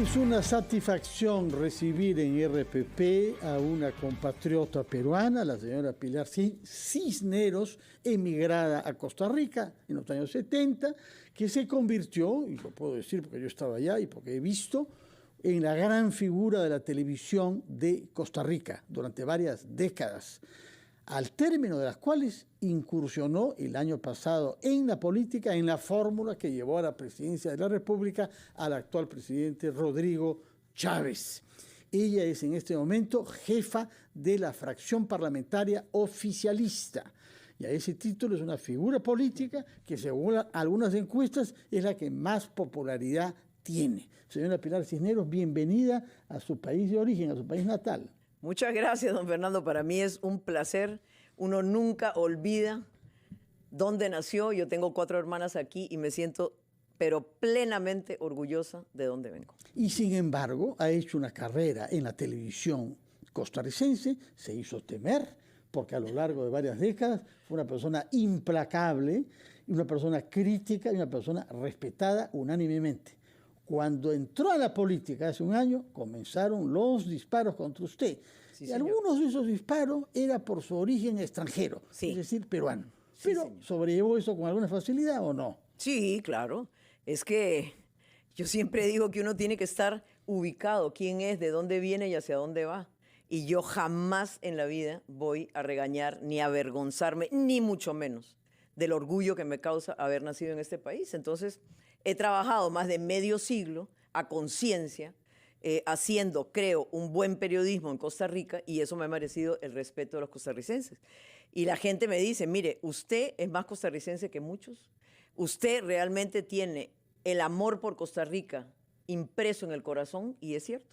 Es una satisfacción recibir en RPP a una compatriota peruana, la señora Pilar Cisneros, emigrada a Costa Rica en los años 70, que se convirtió, y lo puedo decir porque yo estaba allá y porque he visto, en la gran figura de la televisión de Costa Rica durante varias décadas, al término de las cuales incursionó el año pasado en la política, en la fórmula que llevó a la presidencia de la República al actual presidente Rodrigo Chávez. Ella es en este momento jefa de la fracción parlamentaria oficialista. Y a ese título es una figura política que, según algunas encuestas, es la que más popularidad tiene. Señora Pilar Cisneros, bienvenida a su país de origen, a su país natal. Muchas gracias, don Fernando. Para mí es un placer. Uno nunca olvida dónde nació. Yo tengo 4 hermanas aquí y me siento, pero plenamente orgullosa de dónde vengo. Y sin embargo, ha hecho una carrera en la televisión costarricense, se hizo temer, porque a lo largo de varias décadas fue una persona implacable, una persona crítica y una persona respetada unánimemente. Cuando entró a la política hace un año, comenzaron los disparos contra usted. Sí, y algunos de esos disparos eran por su origen extranjero, sí, es decir, peruano. Sí, pero, señor, ¿sobrellevó eso con alguna facilidad o no? Sí, claro. Es que yo siempre digo que uno tiene que estar ubicado, quién es, de dónde viene y hacia dónde va. Y yo jamás en la vida voy a regañar ni a avergonzarme, ni mucho menos, del orgullo que me causa haber nacido en este país. Entonces, he trabajado más de medio siglo a conciencia, haciendo, creo, un buen periodismo en Costa Rica, y eso me ha merecido el respeto de los costarricenses. Y la gente me dice, mire, usted es más costarricense que muchos, usted realmente tiene el amor por Costa Rica impreso en el corazón, y es cierto.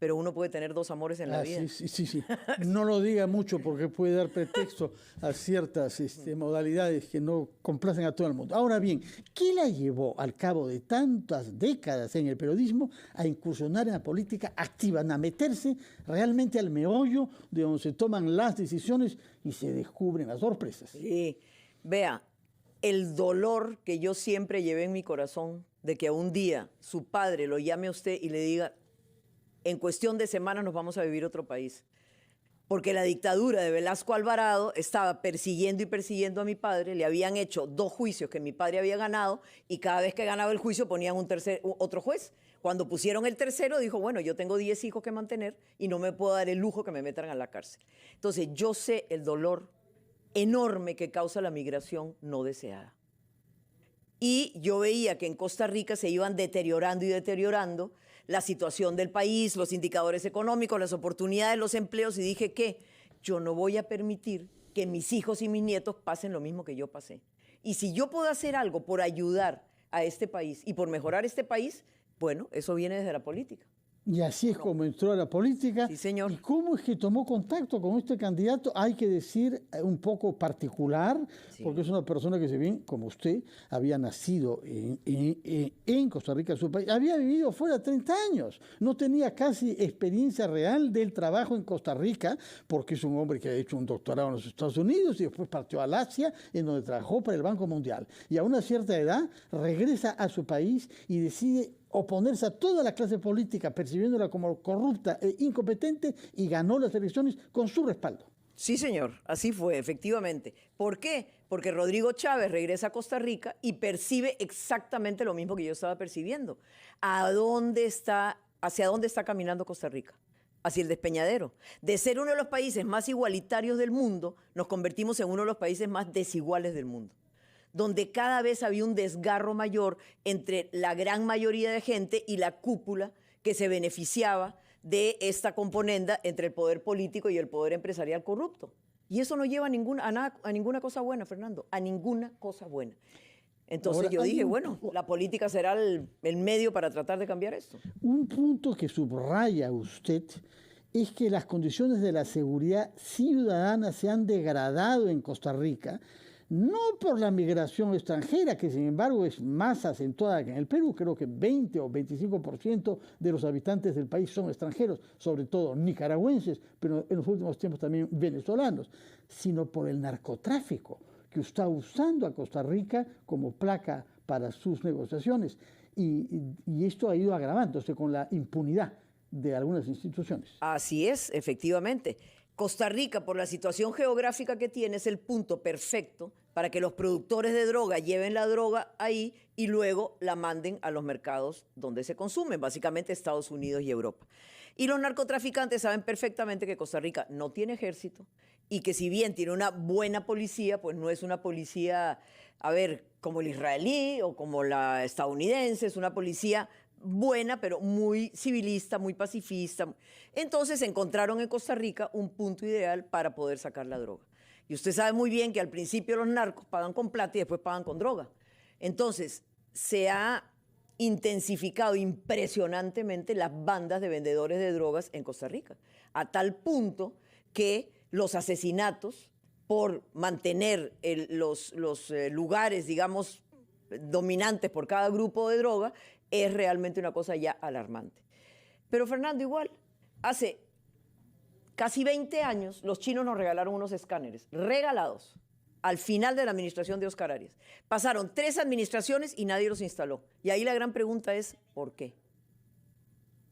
Pero uno puede tener 2 amores en la vida. Sí. No lo diga mucho porque puede dar pretexto a ciertas modalidades que no complacen a todo el mundo. Ahora bien, ¿qué la llevó al cabo de tantas décadas en el periodismo a incursionar en la política activa, a meterse realmente al meollo de donde se toman las decisiones y se descubren las sorpresas? Sí, vea, el dolor que yo siempre llevé en mi corazón de que un día su padre lo llame a usted y le diga, en cuestión de semanas nos vamos a vivir otro país. Porque la dictadura de Velasco Alvarado estaba persiguiendo y persiguiendo a mi padre, le habían hecho 2 juicios que mi padre había ganado y cada vez que ganaba el juicio ponían otro juez. Cuando pusieron el tercero dijo, bueno, yo tengo 10 hijos que mantener y no me puedo dar el lujo que me metan a la cárcel. Entonces yo sé el dolor enorme que causa la migración no deseada. Y yo veía que en Costa Rica se iban deteriorando y deteriorando la situación del país, los indicadores económicos, las oportunidades, los empleos, y dije que yo no voy a permitir que mis hijos y mis nietos pasen lo mismo que yo pasé. Y si yo puedo hacer algo por ayudar a este país y por mejorar este país, bueno, eso viene desde la política. Y así es como entró a la política. Sí, señor. ¿Y cómo es que tomó contacto con este candidato? Hay que decir un poco particular, sí, porque es una persona que, si bien, como usted, había nacido en Costa Rica, su país, había vivido fuera 30 años. No tenía casi experiencia real del trabajo en Costa Rica, porque es un hombre que ha hecho un doctorado en los Estados Unidos y después partió al Asia, en donde trabajó para el Banco Mundial. Y a una cierta edad regresa a su país y decide oponerse a toda la clase política, percibiéndola como corrupta e incompetente, y ganó las elecciones con su respaldo. Sí, señor, así fue, efectivamente. ¿Por qué? Porque Rodrigo Chávez regresa a Costa Rica y percibe exactamente lo mismo que yo estaba percibiendo. ¿Hacia dónde está caminando Costa Rica? Hacia el despeñadero. De ser uno de los países más igualitarios del mundo, nos convertimos en uno de los países más desiguales del mundo, donde cada vez había un desgarro mayor entre la gran mayoría de gente y la cúpula que se beneficiaba de esta componenda entre el poder político y el poder empresarial corrupto. Y eso no lleva a ninguna cosa buena, Fernando, a ninguna cosa buena. Entonces ahora, yo dije, bueno, la política será el medio para tratar de cambiar esto. Un punto que subraya usted es que las condiciones de la seguridad ciudadana se han degradado en Costa Rica, no por la migración extranjera, que sin embargo es más acentuada que en el Perú. Creo que 20 o 25% de los habitantes del país son extranjeros, sobre todo nicaragüenses, pero en los últimos tiempos también venezolanos, sino por el narcotráfico, que está usando a Costa Rica como placa para sus negociaciones. y esto ha ido agravándose con la impunidad de algunas instituciones. Así es, efectivamente. Costa Rica, por la situación geográfica que tiene, es el punto perfecto para que los productores de droga lleven la droga ahí y luego la manden a los mercados donde se consumen, básicamente Estados Unidos y Europa. Y los narcotraficantes saben perfectamente que Costa Rica no tiene ejército y que si bien tiene una buena policía, pues no es una policía, a ver, como el israelí o como la estadounidense, es una policía buena, pero muy civilista, muy pacifista. Entonces encontraron en Costa Rica un punto ideal para poder sacar la droga. Y usted sabe muy bien que al principio los narcos pagan con plata y después pagan con droga. Entonces se ha intensificado impresionantemente las bandas de vendedores de drogas en Costa Rica, a tal punto que los asesinatos por mantener los lugares, digamos, dominantes por cada grupo de droga, es realmente una cosa ya alarmante. Pero Fernando, igual, hace casi 20 años los chinos nos regalaron unos escáneres, regalados, al final de la administración de Óscar Arias. Pasaron 3 administraciones y nadie los instaló. Y ahí la gran pregunta es, ¿por qué?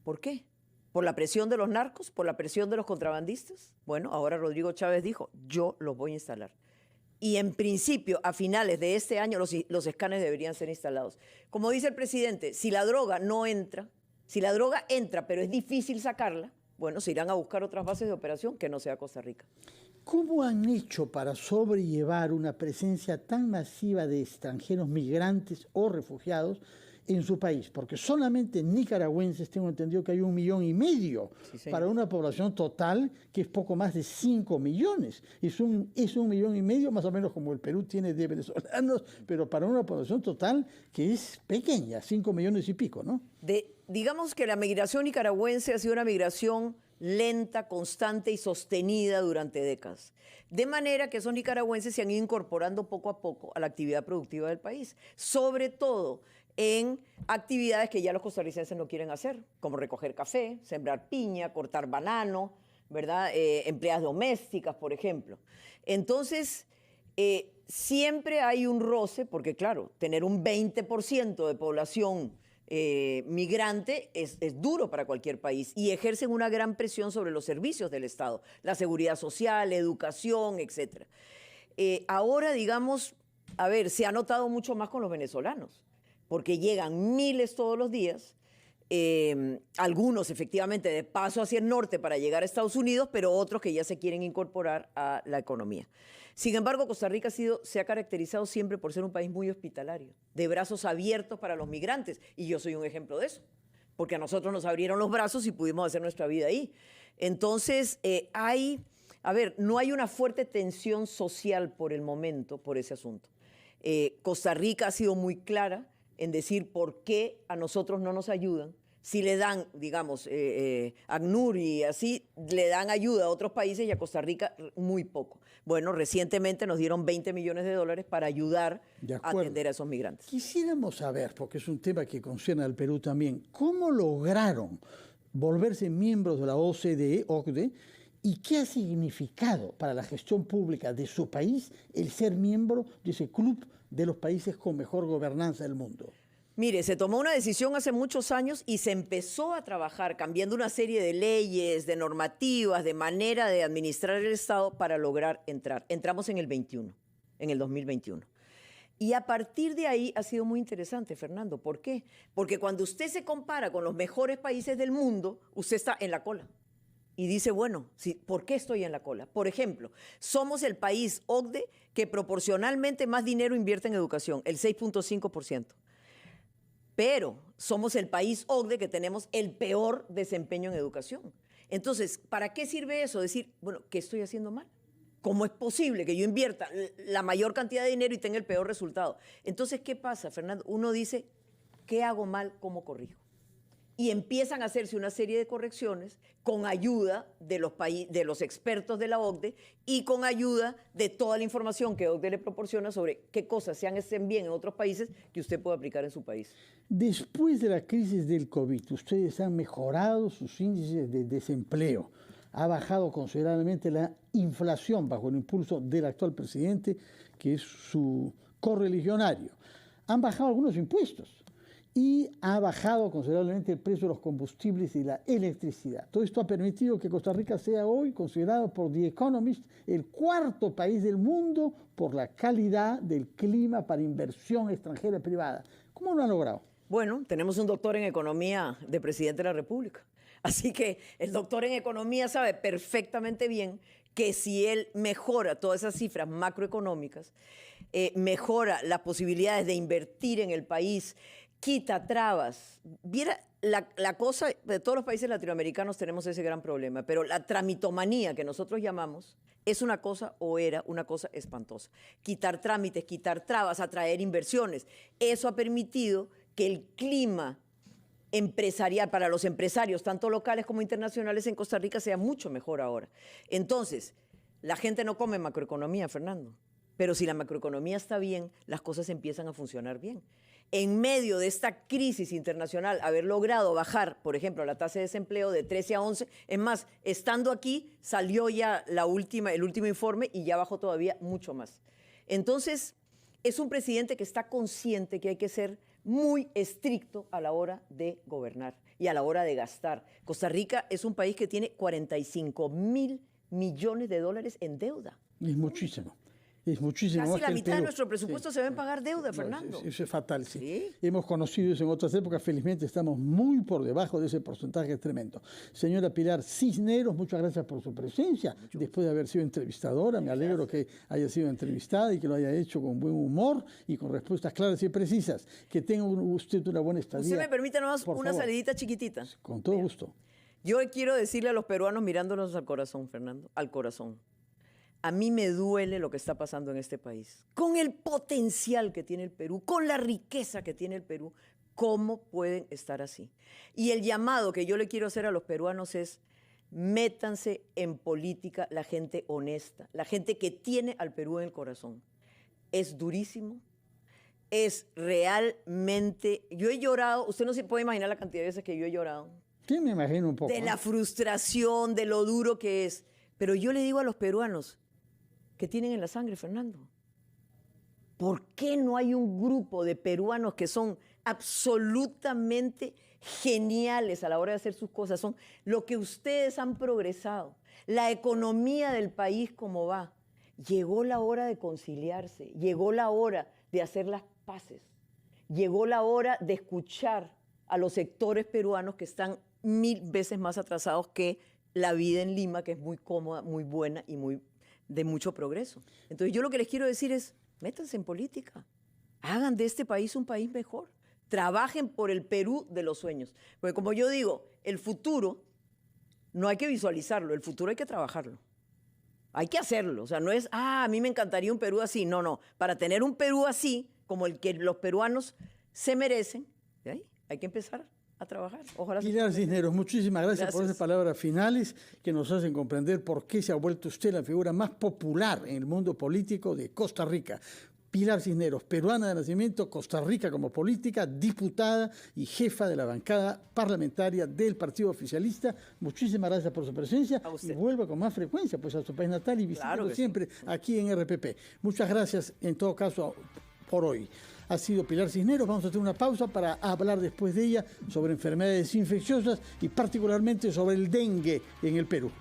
¿Por qué? ¿Por la presión de los narcos? ¿Por la presión de los contrabandistas? Bueno, ahora Rodrigo Chávez dijo, yo los voy a instalar. Y en principio, a finales de este año, los escáneres deberían ser instalados. Como dice el presidente, si la droga no entra, si la droga entra pero es difícil sacarla, bueno, se irán a buscar otras bases de operación que no sea Costa Rica. ¿Cómo han hecho para sobrellevar una presencia tan masiva de extranjeros migrantes o refugiados en su país? Porque solamente nicaragüenses, tengo entendido que hay 1,5 millones, sí, para una población total que es poco más de 5 millones. Es 1,5 millones, más o menos como el Perú tiene de venezolanos, pero para una población total que es pequeña, 5 millones y pico, ¿no? Digamos que la migración nicaragüense ha sido una migración lenta, constante y sostenida durante décadas. De manera que esos nicaragüenses se han ido incorporando poco a poco a la actividad productiva del país, sobre todo en actividades que ya los costarricenses no quieren hacer, como recoger café, sembrar piña, cortar banano, ¿verdad? Empleadas domésticas, por ejemplo. Entonces, siempre hay un roce, porque claro, tener un 20% de población migrante es duro para cualquier país y ejercen una gran presión sobre los servicios del Estado, la seguridad social, la educación, etc. Ahora, digamos, a ver, se ha notado mucho más con los venezolanos, porque llegan miles todos los días, algunos efectivamente de paso hacia el norte para llegar a Estados Unidos, pero otros que ya se quieren incorporar a la economía. Sin embargo, Costa Rica se ha caracterizado siempre por ser un país muy hospitalario, de brazos abiertos para los migrantes, y yo soy un ejemplo de eso, porque a nosotros nos abrieron los brazos y pudimos hacer nuestra vida ahí. Entonces, no hay una fuerte tensión social por el momento por ese asunto. Costa Rica ha sido muy clara en decir por qué a nosotros no nos ayudan. Si le dan, digamos, ACNUR y así, le dan ayuda a otros países y a Costa Rica muy poco. Bueno, recientemente nos dieron $20 millones para ayudar a atender a esos migrantes. Quisiéramos saber, porque es un tema que concierne al Perú también, ¿cómo lograron volverse miembros de la OCDE, y qué ha significado para la gestión pública de su país el ser miembro de ese club de los países con mejor gobernanza del mundo? Mire, se tomó una decisión hace muchos años y se empezó a trabajar cambiando una serie de leyes, de normativas, de manera de administrar el Estado para lograr entrar. Entramos en el 2021. Y a partir de ahí ha sido muy interesante, Fernando. ¿Por qué? Porque cuando usted se compara con los mejores países del mundo, usted está en la cola. Y dice, bueno, sí, ¿por qué estoy en la cola? Por ejemplo, somos el país OCDE que proporcionalmente más dinero invierte en educación, el 6.5%. Pero somos el país OCDE que tenemos el peor desempeño en educación. Entonces, ¿para qué sirve eso? Decir, bueno, ¿qué estoy haciendo mal? ¿Cómo es posible que yo invierta la mayor cantidad de dinero y tenga el peor resultado? Entonces, ¿qué pasa, Fernando? Uno dice, ¿qué hago mal? ¿Cómo corrijo? Y empiezan a hacerse una serie de correcciones con ayuda de los expertos de la OCDE y con ayuda de toda la información que OCDE le proporciona sobre qué cosas se hacen bien en otros países que usted puede aplicar en su país. Después de la crisis del COVID, ustedes han mejorado sus índices de desempleo. Ha bajado considerablemente la inflación bajo el impulso del actual presidente, que es su correligionario. Han bajado algunos impuestos. y ha bajado considerablemente el precio de los combustibles y la electricidad. Todo esto ha permitido que Costa Rica sea hoy considerado por The Economist el cuarto país del mundo por la calidad del clima para inversión extranjera privada. ¿Cómo lo han logrado? Bueno, tenemos un doctor en economía de presidente de la República. Así que el doctor en economía sabe perfectamente bien que si él mejora todas esas cifras macroeconómicas, mejora las posibilidades de invertir en el país, quita trabas. Viera, la cosa, de todos los países latinoamericanos tenemos ese gran problema, pero la tramitomanía que nosotros llamamos es una cosa o era una cosa espantosa. Quitar trámites, quitar trabas, atraer inversiones. Eso ha permitido que el clima empresarial para los empresarios, tanto locales como internacionales en Costa Rica, sea mucho mejor ahora. Entonces, la gente no come macroeconomía, Fernando, pero si la macroeconomía está bien, las cosas empiezan a funcionar bien. En medio de esta crisis internacional, haber logrado bajar, por ejemplo, la tasa de desempleo de 13 a 11, es más, estando aquí, salió ya el último informe y ya bajó todavía mucho más. Entonces, es un presidente que está consciente que hay que ser muy estricto a la hora de gobernar y a la hora de gastar. Costa Rica es un país que tiene 45.000 millones de dólares en deuda. Es muchísimo. Es muchísimo. Casi la mitad de nuestro presupuesto se va en pagar deuda, No, Fernando. eso es fatal, sí. ¿Sí? Hemos conocido eso en otras épocas, felizmente estamos muy por debajo de ese porcentaje tremendo. Señora Pilar Cisneros, muchas gracias por su presencia. Después de haber sido entrevistadora, me alegro que haya sido entrevistada y que lo haya hecho con buen humor y con respuestas claras y precisas. Que tenga usted una buena estadía. ¿Usted me permite nomás Por una favor. salidita chiquitita? Con todo gusto. Yo quiero decirle a los peruanos mirándonos al corazón, Fernando, al corazón. A mí me duele lo que está pasando en este país. Con el potencial que tiene el Perú, con la riqueza que tiene el Perú, ¿cómo pueden estar así? Y el llamado que yo le quiero hacer a los peruanos es: métanse en política la gente honesta, la gente que tiene al Perú en el corazón. Es durísimo, es realmente... Yo he llorado, usted no se puede imaginar la cantidad de veces que yo he llorado. Sí, me imagino un poco. De la frustración, de lo duro que es. Pero yo le digo a los peruanos que tienen en la sangre, Fernando, ¿por qué no hay un grupo de peruanos que son absolutamente geniales a la hora de hacer sus cosas? Son lo que ustedes han progresado, la economía del país como va. Llegó la hora de conciliarse, llegó la hora de hacer las paces, llegó la hora de escuchar a los sectores peruanos que están 1000 veces más atrasados que la vida en Lima, que es muy cómoda, muy buena y de mucho progreso. Entonces yo lo que les quiero decir es: métanse en política, hagan de este país un país mejor, trabajen por el Perú de los sueños. Porque como yo digo, el futuro no hay que visualizarlo, el futuro hay que trabajarlo. Hay que hacerlo, o sea, no es, a mí me encantaría un Perú así, no. Para tener un Perú así, como el que los peruanos se merecen, ¿de ahí? Hay que empezar a trabajar. Ojalá. Pilar Cisneros, muchísimas gracias por Gracias. esas palabras finales que nos hacen comprender por qué se ha vuelto usted la figura más popular en el mundo político de Costa Rica. Pilar Cisneros, peruana de nacimiento, Costa Rica como política, diputada y jefa de la bancada parlamentaria del Partido Oficialista. Muchísimas gracias por su presencia y vuelva con más frecuencia pues, a su país natal y visítelo siempre aquí en RPP. Muchas gracias en todo caso por hoy. Ha sido Pilar Cisneros. Vamos a hacer una pausa para hablar después de ella sobre enfermedades infecciosas y particularmente sobre el dengue en el Perú.